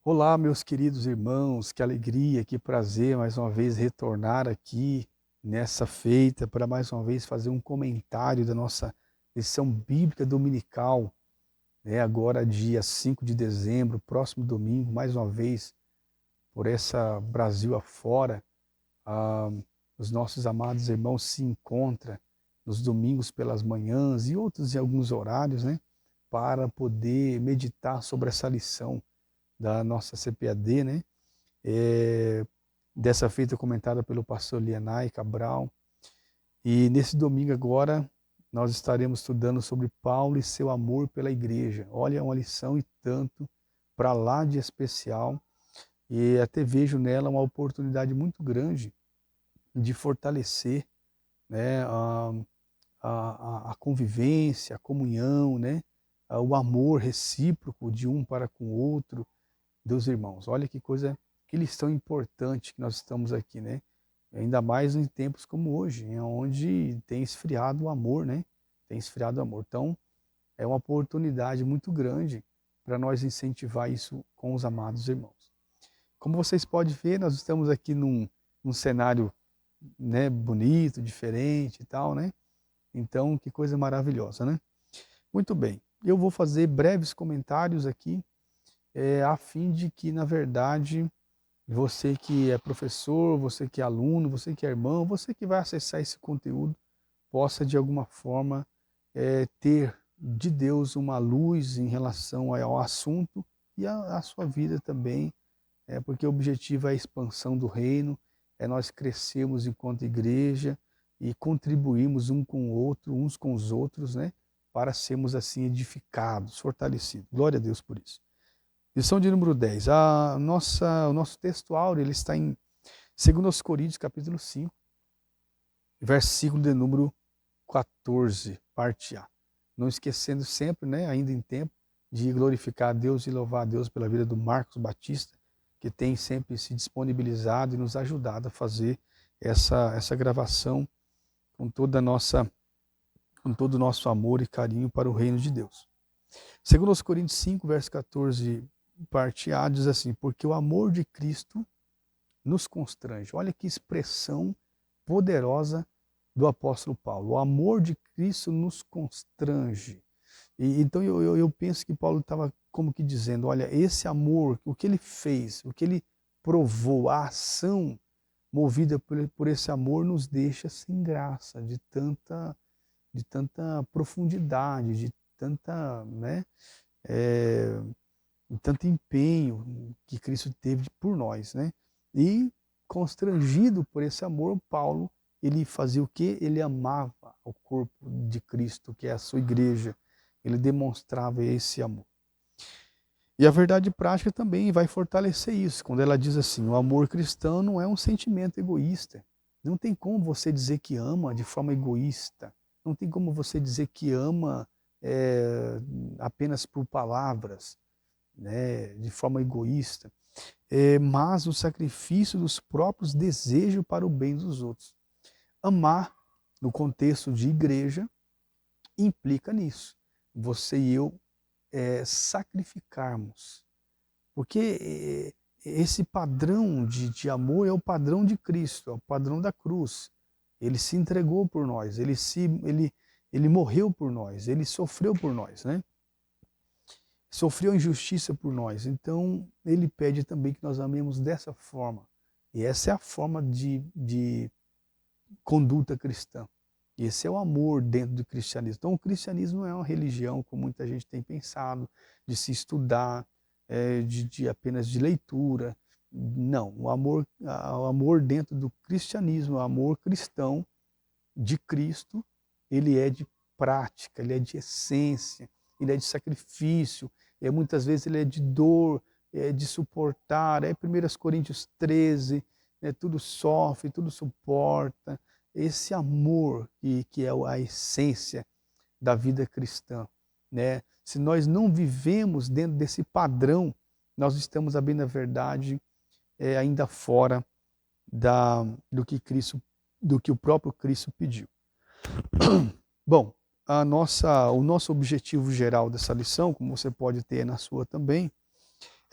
Olá, meus queridos irmãos, que alegria, que prazer mais uma vez retornar aqui nessa feita para mais uma vez fazer um comentário da nossa lição bíblica dominical, né? Agora, dia 5 de dezembro, próximo domingo, mais uma vez, por essa Brasil afora, ah, os nossos amados irmãos se encontram nos domingos pelas manhãs e outros em alguns horários, né? Para poder meditar sobre essa lição da nossa CPAD, né? É, dessa feita comentada pelo pastor Lianai Cabral. E nesse domingo agora nós estaremos estudando sobre Paulo e seu amor pela igreja. Olha, é uma lição e tanto para lá de especial, e até vejo nela uma oportunidade muito grande de fortalecer, né, a convivência, a comunhão, né, o amor recíproco de um para com o outro, dos irmãos. Olha que coisa, que lição importante que nós estamos aqui, né? Ainda mais em tempos como hoje, em onde tem esfriado o amor, né? Tem esfriado o amor. Então, é uma oportunidade muito grande para nós incentivar isso com os amados irmãos. Como vocês podem ver, nós estamos aqui num cenário, né, bonito, diferente e tal, né? Então, que coisa maravilhosa, né? Muito bem. Eu vou fazer breves comentários aqui, a fim de que, na verdade, você que é professor, você que é aluno, você que é irmão, você que vai acessar esse conteúdo, possa de alguma forma ter de Deus uma luz em relação ao assunto e à sua vida também, porque o objetivo é a expansão do reino, é nós crescermos enquanto igreja e contribuirmos um com o outro, uns com os outros, né, para sermos assim edificados, fortalecidos. Glória a Deus por isso. Lição de número 10. O nosso texto áureo ele está em 2 Coríntios, capítulo 5, versículo de número 14, parte A. Não esquecendo sempre, né, ainda em tempo, de glorificar a Deus e louvar a Deus pela vida do Marcos Batista, que tem sempre se disponibilizado e nos ajudado a fazer essa gravação com toda a nossa, com todo o nosso amor e carinho para o reino de Deus. 2 Coríntios 5, verso 14, parte A, diz assim: porque o amor de Cristo nos constrange. Olha que expressão poderosa do apóstolo Paulo. O amor de Cristo nos constrange. Então eu penso que Paulo estava como que dizendo, olha, esse amor, o que ele fez, o que ele provou, a ação movida por esse amor nos deixa sem graça, de tanta profundidade, de tanta, né, é, tanto empenho que Cristo teve por nós, né? E constrangido por esse amor, Paulo, ele fazia o quê? Ele amava o corpo de Cristo, que é a sua igreja. Ele demonstrava esse amor. E a verdade prática também vai fortalecer isso, quando ela diz assim: o amor cristão não é um sentimento egoísta. Não tem como você dizer que ama de forma egoísta. Não tem como você dizer que ama apenas por palavras, né, de forma egoísta, mas o sacrifício dos próprios desejos para o bem dos outros. Amar, no contexto de igreja, implica nisso. Você e eu sacrificarmos. Porque esse padrão de amor é o padrão de Cristo, é o padrão da cruz. Ele se entregou por nós, ele morreu por nós, ele sofreu por nós, né? Sofreu injustiça por nós. Então, ele pede também que nós amemos dessa forma. E essa é a forma de conduta cristã. Esse é o amor dentro do cristianismo. Então, o cristianismo não é uma religião, como muita gente tem pensado, de se estudar, de apenas de leitura. Não, o amor dentro do cristianismo, o amor cristão de Cristo, ele é de prática, ele é de essência, ele é de sacrifício, muitas vezes ele é de dor, é de suportar, 1 Coríntios 13, tudo sofre, tudo suporta. Esse amor que é a essência da vida cristã, né? Se nós não vivemos dentro desse padrão, nós estamos, a bem na verdade, ainda fora do que o próprio Cristo pediu. Bom, o nosso objetivo geral dessa lição, como você pode ter na sua também,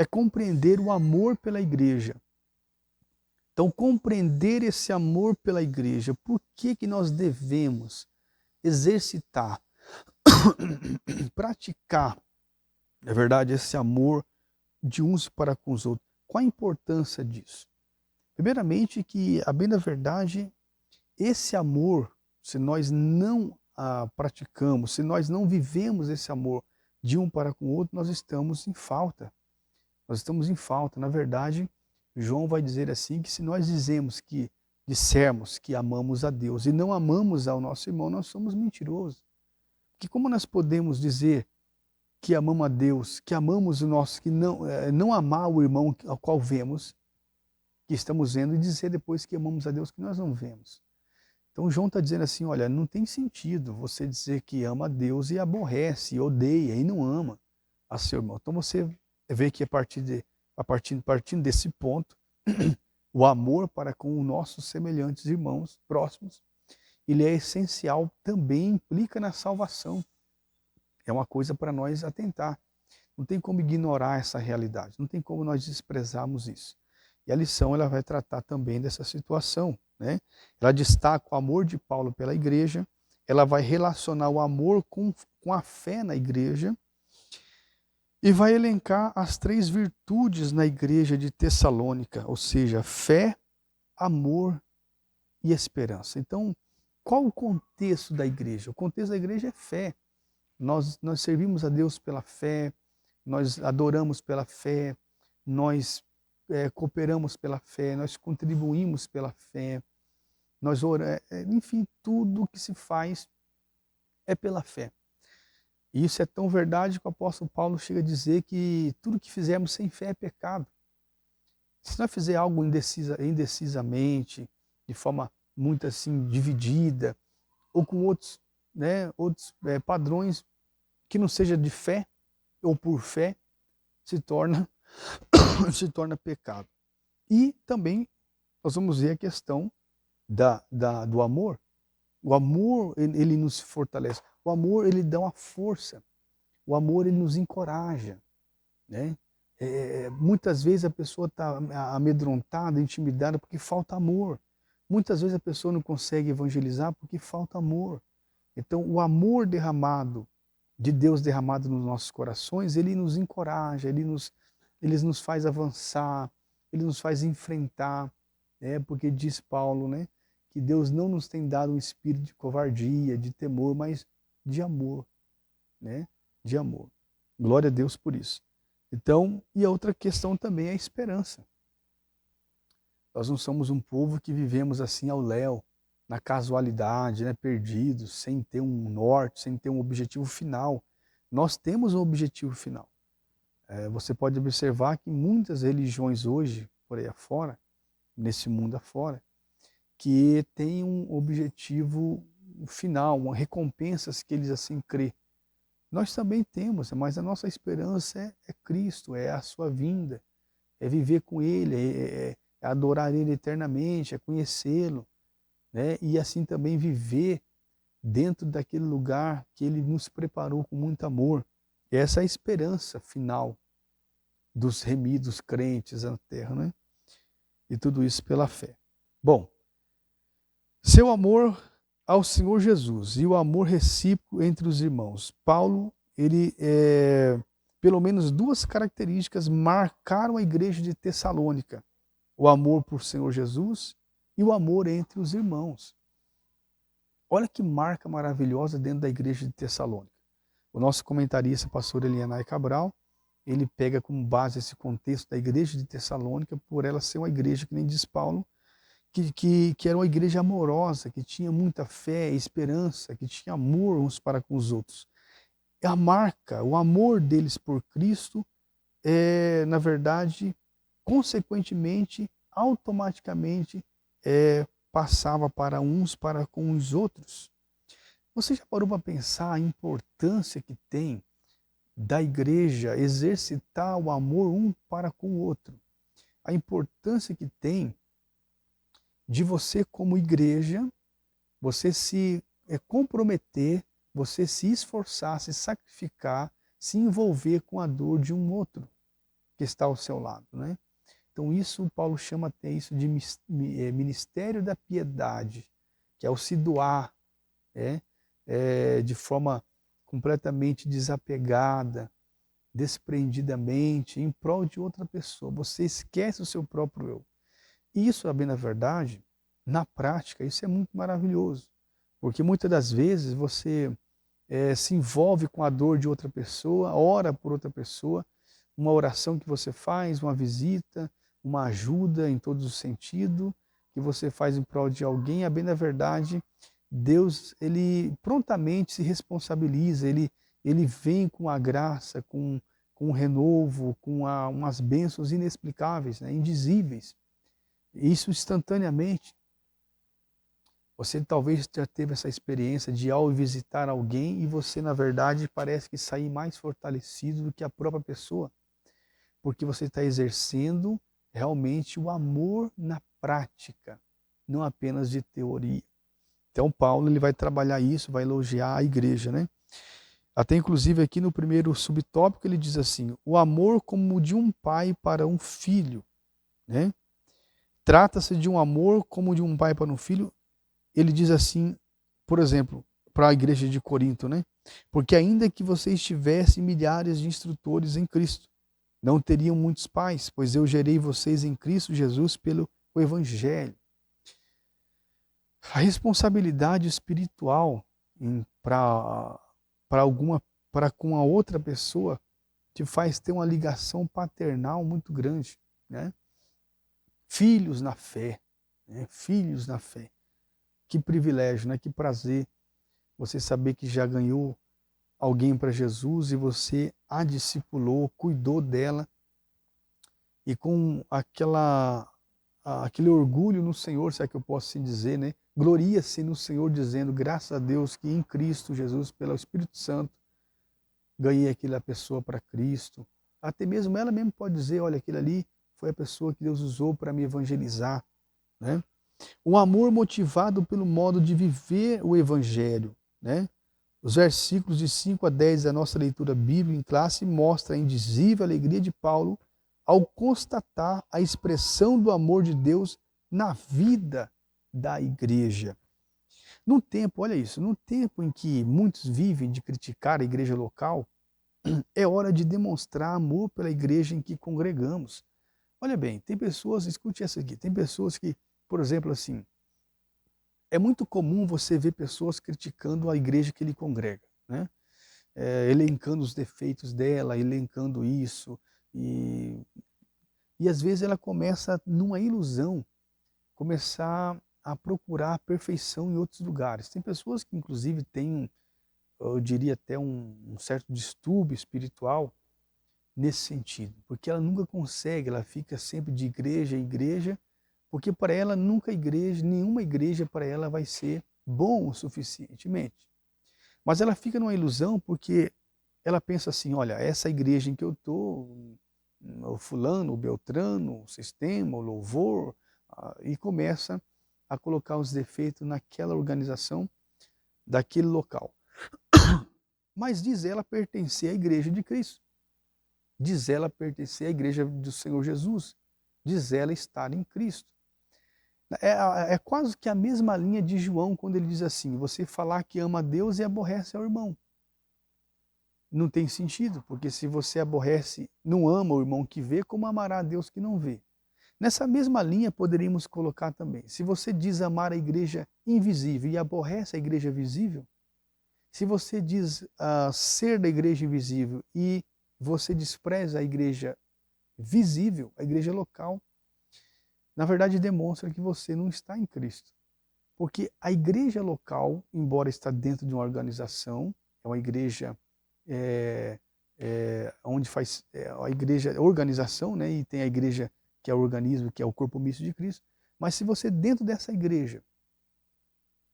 é compreender o amor pela igreja. Então, compreender esse amor pela igreja, por que que nós devemos exercitar, praticar, na verdade, esse amor de uns para com os outros. Qual a importância disso? Primeiramente que, a bem da verdade, esse amor, se nós não praticamos, se nós não vivemos esse amor de um para com o outro, nós estamos em falta. Nós estamos em falta. Na verdade, João vai dizer assim, que se nós dissermos que amamos a Deus e não amamos ao nosso irmão, nós somos mentirosos. Porque como nós podemos dizer que amamos a Deus, que amamos o nosso, que não amar o irmão ao qual vemos, que estamos vendo, e dizer depois que amamos a Deus que nós não vemos? Então João está dizendo assim, olha, não tem sentido você dizer que ama a Deus e aborrece, e odeia e não ama a seu irmão. Então você vê que partindo desse ponto, o amor para com os nossos semelhantes irmãos próximos, ele é essencial, também implica na salvação. É uma coisa para nós atentar. Não tem como ignorar essa realidade, não tem como nós desprezarmos isso. E a lição ela vai tratar também dessa situação, né? Ela destaca o amor de Paulo pela igreja, ela vai relacionar o amor com a fé na igreja, e vai elencar as 3 virtudes na igreja de Tessalônica, ou seja, fé, amor e esperança. Então, qual o contexto da igreja? O contexto da igreja é fé. Nós servimos a Deus pela fé, nós adoramos pela fé, nós cooperamos pela fé, nós contribuímos pela fé, nós oramos, enfim, tudo que se faz é pela fé. E isso é tão verdade que o apóstolo Paulo chega a dizer que tudo que fizermos sem fé é pecado. Se nós fizer algo indecisamente, de forma muito assim dividida, ou com outros padrões que não seja de fé ou por fé, se torna pecado. E também nós vamos ver a questão do amor. O amor, ele nos fortalece. O amor, ele dá uma força. O amor, ele nos encoraja, né? Muitas vezes a pessoa está amedrontada, intimidada, porque falta amor. Muitas vezes a pessoa não consegue evangelizar porque falta amor. Então, o amor derramado, de Deus derramado nos nossos corações, ele nos encoraja, ele nos faz avançar, ele nos faz enfrentar, porque diz Paulo, né, que Deus não nos tem dado um espírito de covardia, de temor, mas de amor, né, de amor. Glória a Deus por isso. Então, e a outra questão também é a esperança. Nós não somos um povo que vivemos assim ao léu, na casualidade, né, perdidos, sem ter um norte, sem ter um objetivo final. Nós temos um objetivo final. Você pode observar que muitas religiões hoje, por aí afora, nesse mundo afora, que têm um objetivo final, uma recompensas que eles assim crê. Nós também temos, mas a nossa esperança é Cristo, é a sua vinda, é viver com Ele, é adorar Ele eternamente, é conhecê-lo, né? E assim também viver dentro daquele lugar que Ele nos preparou com muito amor. E essa é a esperança final dos remidos crentes na terra, né? E tudo isso pela fé. Bom, seu amor ao Senhor Jesus e o amor recíproco entre os irmãos. Paulo, pelo menos 2 características marcaram a igreja de Tessalônica: o amor por Senhor Jesus e o amor entre os irmãos. Olha que marca maravilhosa dentro da igreja de Tessalônica. O nosso comentarista, pastor Elianai Cabral, ele pega como base esse contexto da igreja de Tessalônica, por ela ser uma igreja, que nem diz Paulo, que era uma igreja amorosa, que tinha muita fé, esperança, que tinha amor uns para com os outros. A marca, o amor deles por Cristo, na verdade, consequentemente, automaticamente, passava para uns para com os outros. Você já parou para pensar a importância que tem da igreja exercitar o amor um para com o outro? A importância que tem de você, como igreja, você se comprometer, você se esforçar, se sacrificar, se envolver com a dor de um outro. que está ao seu lado, né? Então isso Paulo chama até isso de ministério da piedade, que é o se doar, de forma completamente desapegada, desprendidamente, em prol de outra pessoa. Você esquece o seu próprio eu. E isso, a bem na verdade, na prática, isso é muito maravilhoso. Porque muitas das vezes você se envolve com a dor de outra pessoa, ora por outra pessoa, uma oração que você faz, uma visita, uma ajuda em todos os sentidos, que você faz em prol de alguém, a bem na verdade, Deus, ele prontamente se responsabiliza, ele vem com a graça, com o renovo, com umas bênçãos inexplicáveis, né, indizíveis. Isso instantaneamente. Você talvez já teve essa experiência de ao visitar alguém e você, na verdade, parece que sair mais fortalecido do que a própria pessoa, porque você está exercendo realmente o amor na prática, não apenas de teoria. Então Paulo ele vai trabalhar isso, vai elogiar a igreja, né? Até inclusive aqui no primeiro subtópico ele diz assim, o amor como de um pai para um filho, né? Trata-se de um amor como de um pai para um filho. Ele diz assim, por exemplo, para a igreja de Corinto, né? Porque ainda que vocês tivessem milhares de instrutores em Cristo, não teriam muitos pais, pois eu gerei vocês em Cristo Jesus pelo Evangelho. A responsabilidade espiritual para com a outra pessoa te faz ter uma ligação paternal muito grande, né? Filhos na fé, né? Filhos na fé. Que privilégio, né? Que prazer você saber que já ganhou alguém para Jesus e você a discipulou, cuidou dela e com aquele orgulho no Senhor, se é que eu posso assim dizer, né? Gloria-se no Senhor dizendo, graças a Deus que em Cristo Jesus, pelo Espírito Santo, ganhei aquela pessoa para Cristo. Até mesmo ela mesmo pode dizer, olha, aquele ali foi a pessoa que Deus usou para me evangelizar, né? Um amor motivado pelo modo de viver o Evangelho, né? Os versículos de 5 a 10 da nossa leitura bíblica em classe mostram a indizível alegria de Paulo ao constatar a expressão do amor de Deus na vida da igreja. Num tempo, olha isso, num tempo em que muitos vivem de criticar a igreja local, é hora de demonstrar amor pela igreja em que congregamos. Olha bem, tem pessoas, escute essa aqui, tem pessoas que, por exemplo, assim, é muito comum você ver pessoas criticando a igreja que ele congrega, né? Elencando os defeitos dela, elencando isso, e às vezes ela começa, numa ilusão, começar a procurar a perfeição em outros lugares. Tem pessoas que inclusive têm, eu diria até um certo distúrbio espiritual nesse sentido, porque ela nunca consegue, ela fica sempre de igreja em igreja, porque para ela nunca igreja, nenhuma igreja para ela vai ser bom o suficientemente. Mas ela fica numa ilusão porque ela pensa assim, olha, essa igreja em que eu estou, o fulano, o beltrano, o sistema, o louvor, e começa a colocar os defeitos naquela organização daquele local. Mas diz ela pertencer à igreja de Cristo. Diz ela pertencer à igreja do Senhor Jesus. Diz ela estar em Cristo. É quase que a mesma linha de João quando ele diz assim, você falar que ama a Deus e aborrece ao irmão. Não tem sentido, porque se você aborrece, não ama o irmão que vê, como amará a Deus que não vê? Nessa mesma linha poderíamos colocar também, se você diz amar a igreja invisível e aborrece a igreja visível, se você diz ser da igreja invisível e você despreza a igreja visível, a igreja local, na verdade demonstra que você não está em Cristo. Porque a igreja local, embora está dentro de uma organização, é uma igreja onde faz a igreja, organização, né? E tem a igreja que é o organismo, que é o corpo misto de Cristo. Mas se você dentro dessa igreja,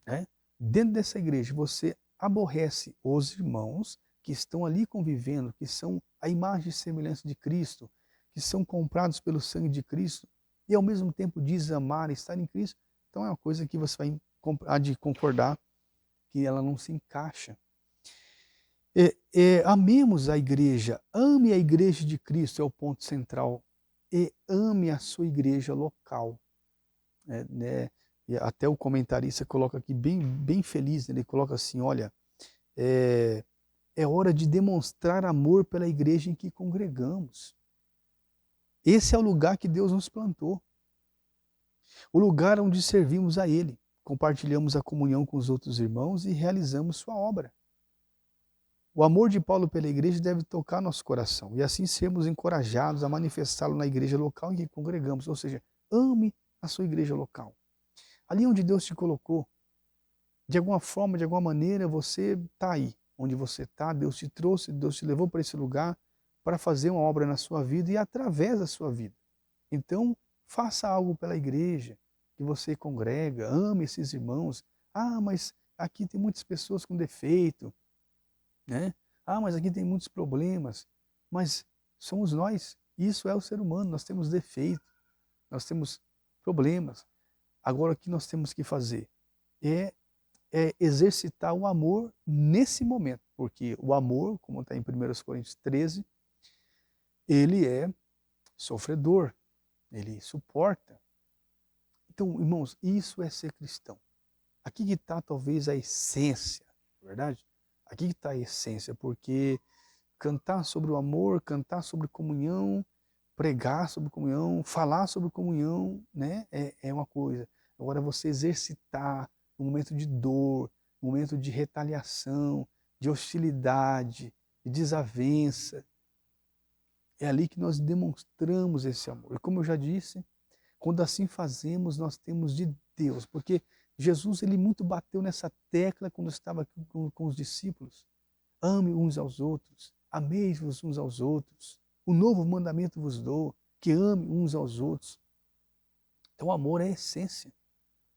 né? Dentro dessa igreja, você aborrece os irmãos que estão ali convivendo, que são a imagem e semelhança de Cristo, que são comprados pelo sangue de Cristo, e ao mesmo tempo diz amar e estar em Cristo, então é uma coisa que você há de concordar que ela não se encaixa. Amemos a igreja, ame a igreja de Cristo, é o ponto central, e ame a sua igreja local. Né? E até o comentarista coloca aqui bem feliz, né? Ele coloca assim, olha, é, é hora de demonstrar amor pela igreja em que congregamos. Esse é o lugar que Deus nos plantou, o lugar onde servimos a Ele, compartilhamos a comunhão com os outros irmãos e realizamos sua obra. O amor de Paulo pela igreja deve tocar nosso coração e assim sermos encorajados a manifestá-lo na igreja local em que congregamos, ou seja, ame a sua igreja local. Ali onde Deus te colocou, de alguma forma, de alguma maneira, você está aí. Onde você está, Deus te trouxe, Deus te levou para esse lugar para fazer uma obra na sua vida e através da sua vida. Então, faça algo pela igreja que você congrega, ame esses irmãos. Ah, mas aqui tem muitas pessoas com defeito, né? Ah, mas aqui tem muitos problemas. Mas somos nós, isso é o ser humano, nós temos defeito, nós temos problemas. Agora o que nós temos que fazer é exercitar o amor nesse momento, porque o amor, como está em 1 Coríntios 13, ele é sofredor, ele suporta. Então, irmãos, isso é ser cristão. Aqui que está talvez a essência, não é verdade? Aqui que está a essência, porque cantar sobre o amor, cantar sobre comunhão, pregar sobre comunhão, falar sobre comunhão, né, é uma coisa. Agora você exercitar no momento de dor, no momento de retaliação, de hostilidade, de desavença, é ali que nós demonstramos esse amor. E como eu já disse, quando assim fazemos, nós temos de Deus, porque Jesus ele muito bateu nessa tecla quando estava aqui com os discípulos. Ame uns aos outros, amei-vos uns aos outros. O novo mandamento vos dou, que ame uns aos outros. Então o amor é a essência.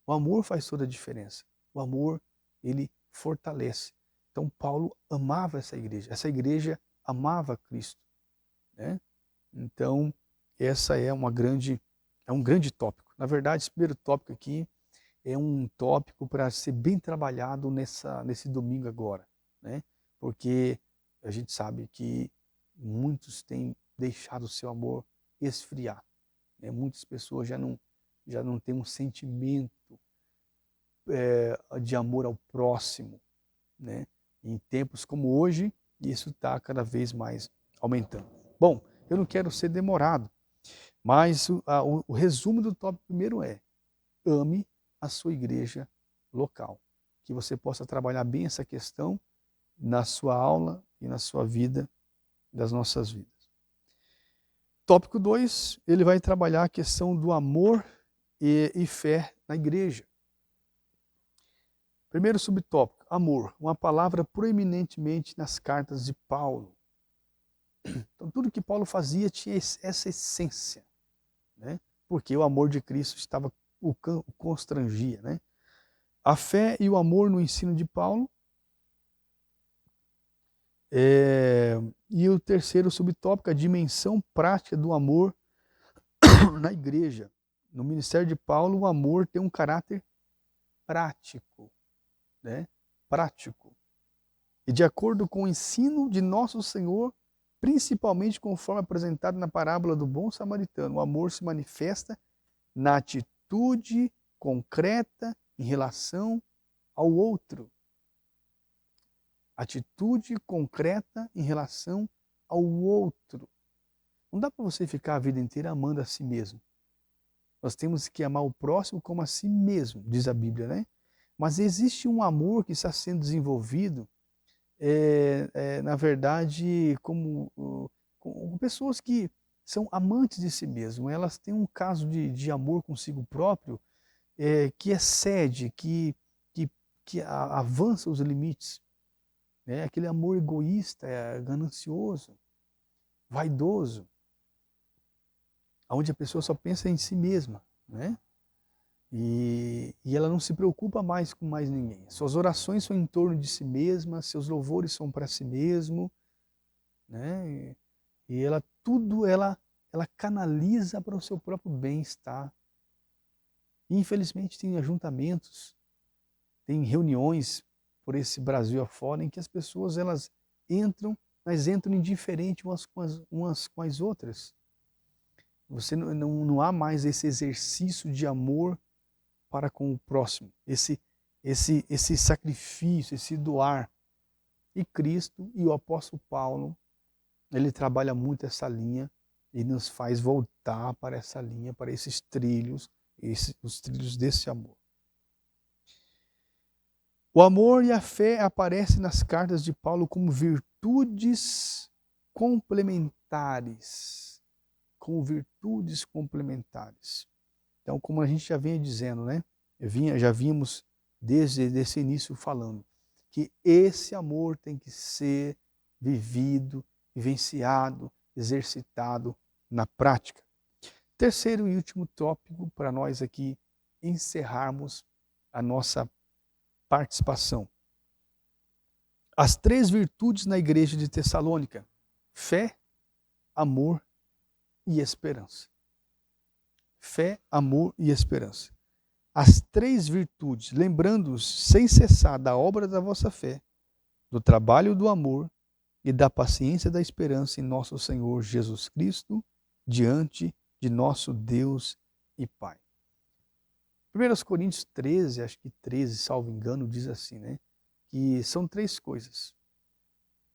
O amor faz toda a diferença. O amor, ele fortalece. Então Paulo amava essa igreja amava Cristo, né? Então essa é um grande tópico. Na verdade, esse primeiro tópico aqui é um tópico para ser bem trabalhado nesse domingo agora, né? Porque a gente sabe que muitos têm deixado o seu amor esfriar, né? Muitas pessoas já não têm um sentimento de amor ao próximo, né? Em tempos como hoje, isso está cada vez mais aumentando. Bom, eu não quero ser demorado, mas o resumo do tópico primeiro é: ame a sua igreja local. Que você possa trabalhar bem essa questão na sua aula e na sua vida, das nossas vidas. Tópico 2, ele vai trabalhar a questão do amor e fé na igreja. Primeiro subtópico, amor, uma palavra proeminentemente nas cartas de Paulo. Então tudo que Paulo fazia tinha essa essência, né? Porque o amor de Cristo o constrangia, né? A fé e o amor no ensino de Paulo. E o terceiro subtópico, a dimensão prática do amor na igreja. No ministério de Paulo, o amor tem um caráter prático, né? Prático. E de acordo com o ensino de nosso Senhor, principalmente conforme apresentado na parábola do bom samaritano, o amor se manifesta na atitude concreta em relação ao outro. Atitude concreta em relação ao outro. Não dá para você ficar a vida inteira amando a si mesmo. Nós temos que amar o próximo como a si mesmo, diz a Bíblia, né? Mas existe um amor que está sendo desenvolvido, na verdade, com pessoas que são amantes de si mesmo. Elas têm um caso de amor consigo próprio que excede, que avança os limites. Aquele amor egoísta, ganancioso, vaidoso, onde a pessoa só pensa em si mesma, né? E ela não se preocupa mais com mais ninguém. Suas orações são em torno de si mesma, seus louvores são para si mesmo, né? E ela canaliza para o seu próprio bem-estar. Infelizmente tem ajuntamentos, tem reuniões por esse Brasil afora em que as pessoas elas mas entram indiferente umas com as outras. Você não há mais esse exercício de amor para com o próximo, esse sacrifício, esse doar. E Cristo e o apóstolo Paulo, ele trabalha muito essa linha e nos faz voltar para essa linha, para esses trilhos, os trilhos desse amor. O amor e a fé aparecem nas cartas de Paulo como virtudes complementares. Como virtudes complementares. Então, como a gente já vinha dizendo, né? Já vimos desde esse início falando que esse amor tem que ser vivido, vivenciado, exercitado na prática. Terceiro e último tópico para nós aqui encerrarmos a nossa participação. As 3 virtudes na igreja de Tessalônica: fé, amor e esperança. Fé, amor e esperança. As 3 virtudes, lembrando-os sem cessar da obra da vossa fé, do trabalho do amor e da paciência da esperança em nosso Senhor Jesus Cristo, diante de nosso Deus e Pai. 1 Coríntios 13, acho que 13, salvo engano, diz assim, né? Que são 3 coisas,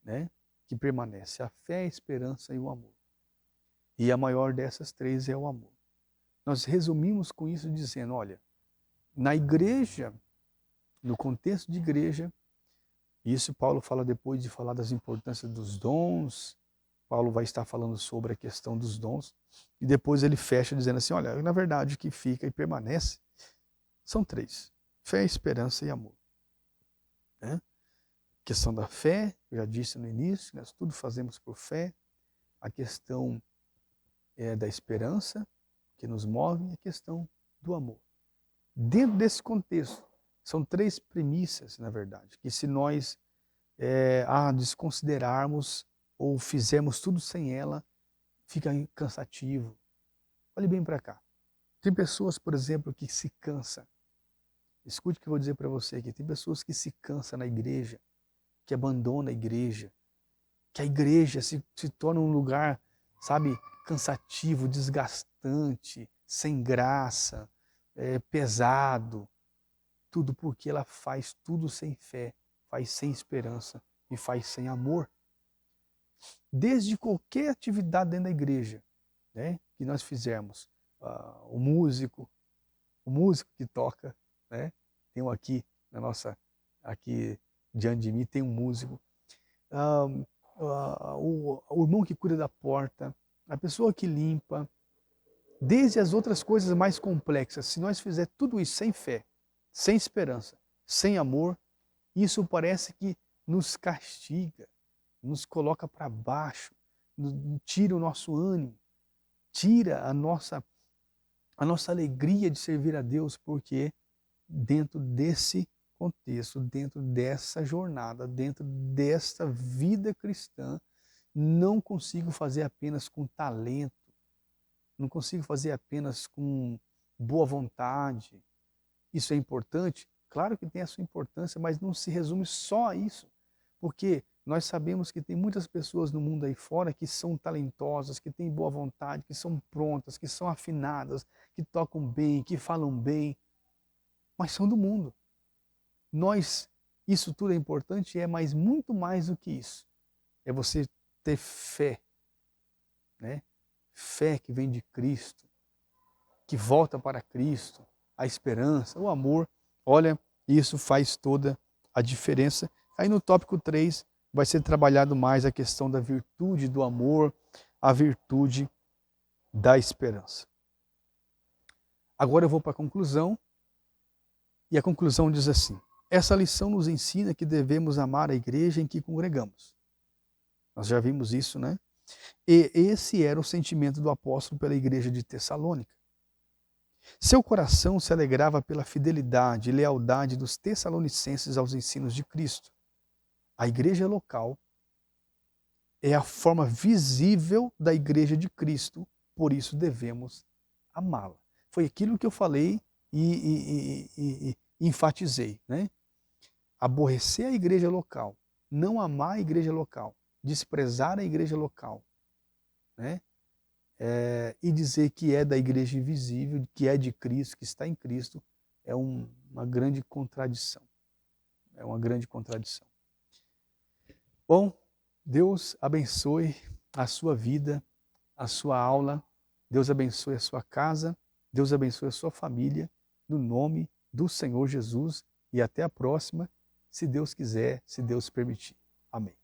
né? Que permanecem: a fé, a esperança e o amor. E a maior dessas 3 é o amor. Nós resumimos com isso dizendo, olha, na igreja, no contexto de igreja, isso Paulo fala depois de falar das importâncias dos dons. Paulo vai estar falando sobre a questão dos dons. E depois ele fecha dizendo assim, olha, na verdade o que fica e permanece são 3. Fé, esperança e amor. Né? A questão da fé, eu já disse no início, nós tudo fazemos por fé. A questão da esperança, que nos move, e a questão do amor. Dentro desse contexto, são 3 premissas, na verdade, que se nós desconsiderarmos ou fizermos tudo sem ela, fica cansativo. Olhe bem para cá. Tem pessoas, por exemplo, que se cansam. Escute o que eu vou dizer para você aqui. Tem pessoas que se cansam na igreja, que abandonam a igreja, que a igreja se torna um lugar, sabe, cansativo, desgastante, sem graça, pesado. Tudo porque ela faz tudo sem fé, faz sem esperança e faz sem amor. Desde qualquer atividade dentro da igreja, né, que nós fizermos, o músico que toca, né, tem um aqui aqui diante de mim tem um músico, o irmão que cuida da porta, a pessoa que limpa, desde as outras coisas mais complexas. Se nós fizer tudo isso sem fé, sem esperança, sem amor, isso parece que nos castiga, nos coloca para baixo, tira o nosso ânimo, tira a nossa alegria de servir a Deus, porque dentro desse contexto, dentro dessa jornada, dentro desta vida cristã, não consigo fazer apenas com talento, não consigo fazer apenas com boa vontade. Isso é importante? Claro que tem a sua importância, mas não se resume só a isso. Porque nós sabemos que tem muitas pessoas no mundo aí fora que são talentosas, que têm boa vontade, que são prontas, que são afinadas, que tocam bem, que falam bem, mas são do mundo. Isso tudo é importante, mas muito mais do que isso. É você ter fé, né? Fé que vem de Cristo, que volta para Cristo, a esperança, o amor. Olha, isso faz toda a diferença. Aí no tópico 3 vai ser trabalhado mais a questão da virtude do amor, a virtude da esperança. Agora eu vou para a conclusão, e a conclusão diz assim: essa lição nos ensina que devemos amar a igreja em que congregamos. Nós já vimos isso, né? E esse era o sentimento do apóstolo pela igreja de Tessalônica. Seu coração se alegrava pela fidelidade e lealdade dos tessalonicenses aos ensinos de Cristo. A igreja local é a forma visível da igreja de Cristo, por isso devemos amá-la. Foi aquilo que eu falei e enfatizei, né? Aborrecer a igreja local não amar a igreja local, desprezar a igreja local, né? E dizer que é da igreja invisível, que é de Cristo, que está em Cristo, é uma grande contradição. É uma grande contradição. Bom, Deus abençoe a sua vida, a sua aula, Deus abençoe a sua casa, Deus abençoe a sua família, no nome do Senhor Jesus, e até a próxima, se Deus quiser, se Deus permitir. Amém.